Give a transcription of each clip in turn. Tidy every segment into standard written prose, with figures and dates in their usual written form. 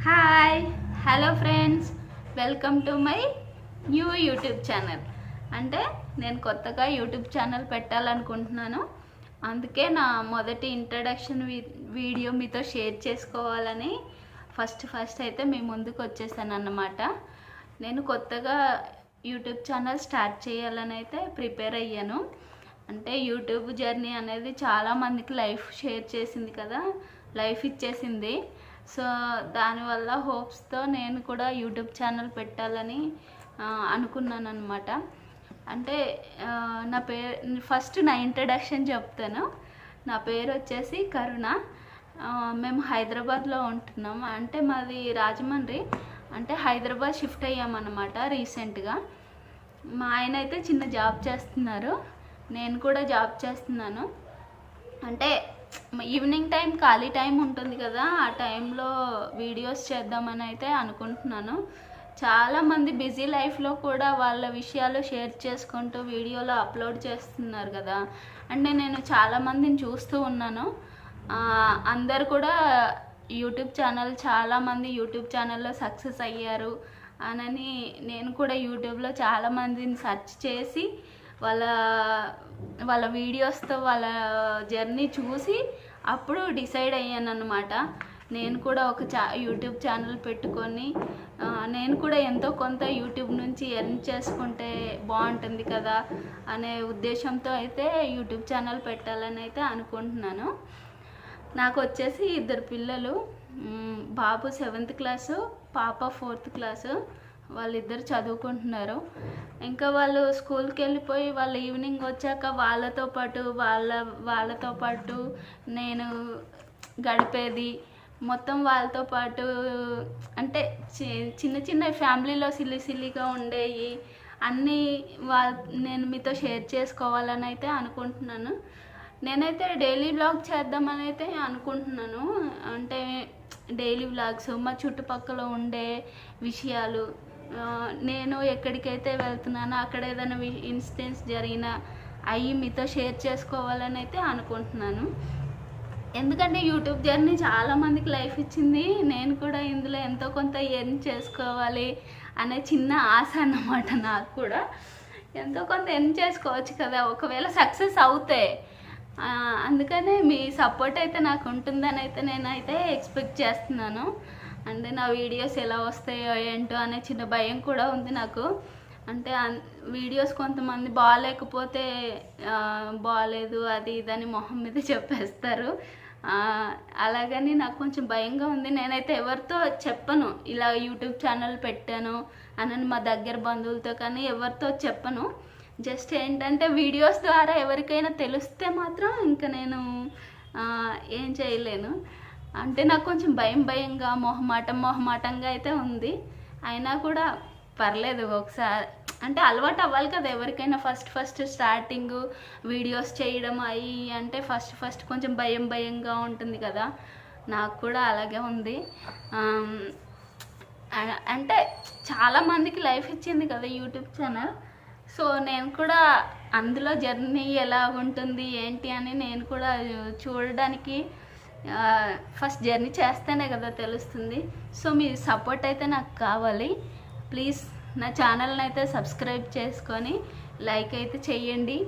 Hi hello friends, welcome to my new YouTube channel. అంటే నేను కొత్తగా యూట్యూబ్ ఛానల్ పెట్టాలనుకుంటున్నాను. అందుకే నా మొదటి ఇంట్రడక్షన్ వీడియో మీతో షేర్ చేసుకోవాలని ఫస్ట్ అయితే మీ ముందుకు వచ్చేసాను అన్నమాట. నేను కొత్తగా యూట్యూబ్ ఛానల్ స్టార్ట్ చేయాలని అయితే ప్రిపేర్ అయ్యాను. అంటే యూట్యూబ్ జర్నీ అనేది చాలామందికి లైఫ్ షేర్ చేసింది కదా, లైఫ్ ఇచ్చేసింది. సో దానివల్ల హోప్స్తో నేను కూడా యూట్యూబ్ ఛానల్ పెట్టాలని అనుకున్నాను అనమాట. అంటే నా పేరు ఫస్ట్ నా ఇంట్రడక్షన్ చెప్తాను. నా పేరు వచ్చేసి కరుణ. మేము హైదరాబాద్లో ఉంటున్నాం. అంటే మాది రాజమండ్రి. అంటే హైదరాబాద్ షిఫ్ట్ అయ్యామన్నమాట రీసెంట్గా. మా ఆయన అయితే చిన్న జాబ్ చేస్తున్నారు, నేను కూడా జాబ్ చేస్తున్నాను. అంటే ఈవినింగ్ టైం ఖాళీ టైం ఉంటుంది కదా, ఆ టైంలో వీడియోస్ చేద్దామని అయితే అనుకుంటున్నాను. చాలామంది బిజీ లైఫ్లో కూడా వాళ్ళ విషయాలు షేర్ చేసుకుంటూ వీడియోలో అప్లోడ్ చేస్తున్నారు కదా. అంటే నేను చాలామందిని చూస్తూ ఉన్నాను. అందరు కూడా చాలామంది యూట్యూబ్ ఛానల్లో సక్సెస్ అయ్యారు అని నేను కూడా యూట్యూబ్లో చాలామందిని సెర్చ్ చేసి వాళ్ళ వీడియోస్తో వాళ్ళ జర్నీ చూసి అప్పుడు డిసైడ్ అయ్యాను అన్నమాట. నేను కూడా ఒక యూట్యూబ్ ఛానల్ పెట్టుకొని నేను కూడా ఎంతో కొంత యూట్యూబ్ నుంచి ఎర్న్ చేసుకుంటే బాగుంటుంది కదా అనే ఉద్దేశంతో అయితే యూట్యూబ్ ఛానల్ పెట్టాలని అయితే అనుకుంటున్నాను. నాకు వచ్చేసి 2 పిల్లలు. బాబు 7th క్లాసు, పాప 4th క్లాసు. వాళ్ళిద్దరు చదువుకుంటున్నారు. ఇంకా వాళ్ళు స్కూల్కి వెళ్ళిపోయి వాళ్ళు ఈవినింగ్ వచ్చాక వాళ్ళతో పాటు నేను గడిపేది మొత్తం వాళ్ళతో పాటు. అంటే చిన్న ఫ్యామిలీలో సిల్లీగా ఉండేవి అన్నీ నేను మీతో షేర్ చేసుకోవాలని అయితే అనుకుంటున్నాను. నేనైతే డైలీ వ్లాగ్ చేద్దామని అయితే అనుకుంటున్నాను. అంటే డైలీ వ్లాగ్స్ మా చుట్టుపక్కల ఉండే విషయాలు, నేను ఎక్కడికైతే వెళ్తున్నానో అక్కడ ఏదైనా ఇన్సిడెంట్స్ జరిగినా అవి మీతో షేర్ చేసుకోవాలని అయితే అనుకుంటున్నాను. ఎందుకంటే యూట్యూబ్ జర్నీ చాలామందికి లైఫ్ ఇచ్చింది. నేను కూడా ఇందులో ఎంతో కొంత ఎర్న్ చేసుకోవాలి అనే చిన్న ఆశ అన్నమాట. నాకు కూడా ఎంతో కొంత ఎర్న్ చేసుకోవచ్చు కదా ఒకవేళ సక్సెస్ అవుతే. అందుకనే మీ సపోర్ట్ అయితే నాకు ఉంటుందని అయితే నేనైతే ఎక్స్పెక్ట్ చేస్తున్నాను. అంటే నా వీడియోస్ ఎలా వస్తాయో ఏంటో అనే చిన్న భయం కూడా ఉంది నాకు. అంటే వీడియోస్ కొంతమంది బాగాలేకపోతే బాగాలేదు అది ఇదని మొహం మీద చెప్పేస్తారు. అలాగని నాకు కొంచెం భయంగా ఉంది. నేనైతే ఎవరితో చెప్పను ఇలా యూట్యూబ్ ఛానల్ పెట్టాను అని, మా దగ్గర బంధువులతో కానీ ఎవరితో చెప్పను. జస్ట్ ఏంటంటే వీడియోస్ ద్వారా ఎవరికైనా తెలిస్తే మాత్రం ఇంకా నేను ఏం చేయలేను. అంటే నాకు కొంచెం భయంగా మొహమాటంగా అయితే ఉంది. అయినా కూడా పర్లేదు, ఒకసారి అంటే అలవాటు అవ్వాలి కదా ఎవరికైనా. ఫస్ట్ స్టార్టింగ్ వీడియోస్ చేయడం అయ్యి అంటే ఫస్ట్ కొంచెం భయంగా ఉంటుంది కదా. నాకు కూడా అలాగే ఉంది. అంటే చాలామందికి లైఫ్ ఇచ్చింది కదా యూట్యూబ్ ఛానల్. సో నేను కూడా అందులో జర్నీ ఎలా ఉంటుంది ఏంటి అని నేను కూడా చూడడానికి ఫస్ట్ జర్నీ చేస్తేనే కదా తెలుస్తుంది. సో మీ సపోర్ట్ అయితే నాకు కావాలి. ప్లీజ్ నా ఛానల్ని అయితే సబ్స్క్రైబ్ చేసుకొని లైక్ అయితే చేయండి.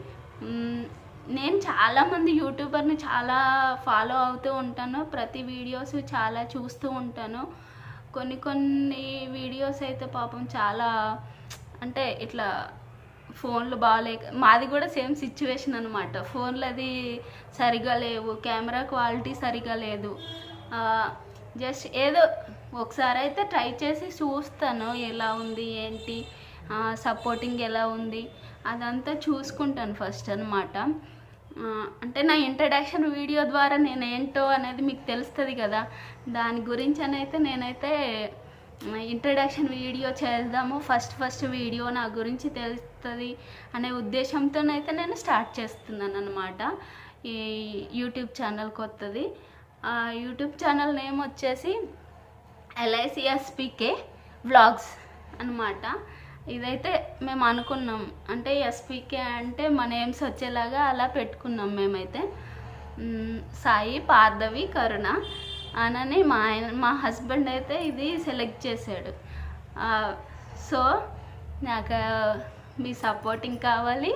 నేను చాలామంది యూట్యూబర్ని చాలా ఫాలో అవుతూ ఉంటాను. ప్రతి వీడియోస్ చాలా చూస్తూ ఉంటాను. కొన్ని వీడియోస్ అయితే పాపం చాలా అంటే ఇట్లా ఫోన్లు బాగాలేక, మాది కూడా సేమ్ సిచ్యువేషన్ అనమాట. ఫోన్లు అది సరిగా లేవు, కెమెరా క్వాలిటీ సరిగా లేదు. జస్ట్ ఏదో ఒకసారి అయితే ట్రై చేసి చూస్తాను ఎలా ఉంది ఏంటి, సపోర్టింగ్ ఎలా ఉంది అదంతా చూసుకుంటాను ఫస్ట్ అనమాట. అంటే నా ఇంట్రడక్షన్ వీడియో ద్వారా నేను ఏంటో అనేది మీకు తెలుస్తుంది కదా, దాని గురించి అయితే నేనైతే ఇంట్రడక్షన్ వీడియో చేద్దాము. ఫస్ట్ వీడియో నా గురించి తెలుస్తుంది అనే ఉద్దేశంతోనైతే నేను స్టార్ట్ చేస్తున్నాను అనమాట ఈ యూట్యూబ్ ఛానల్ కొత్తది. యూట్యూబ్ ఛానల్ నేమ్ వచ్చేసి LICSPK వ్లాగ్స్ అనమాట. ఇదైతే మేము అనుకున్నాం. అంటే SPK అంటే మన నేమ్స్ వచ్చేలాగా అలా పెట్టుకున్నాం మేమైతే. సాయి, పార్థవి, కరుణ. అనని మా హస్బెండ్ అయితే ఇది సెలెక్ట్ చేశాడు. సో నాకు మీ సపోర్టింగ్ కావాలి,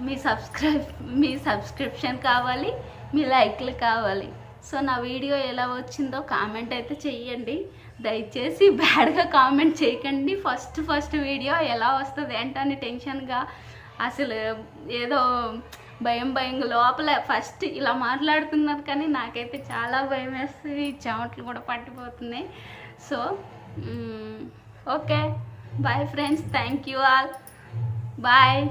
మీ సబ్స్క్రిప్షన్ కావాలి, మీ లైక్లు కావాలి. సో నా వీడియో ఎలా వచ్చిందో కామెంట్ అయితే చెయ్యండి. దయచేసి బ్యాడ్గా కామెంట్ చేయకండి. ఫస్ట్ వీడియో ఎలా వస్తుంది ఏంటని టెన్షన్గా, అసలు ఏదో భయంగా లోపల ఫస్ట్ ఇలా మాట్లాడుతున్నారు, కానీ నాకైతే చాలా భయం వేస్తుంది, చెమటలు కూడా పట్టిపోతున్నాయి. So okay, bye friends, thank you all, bye.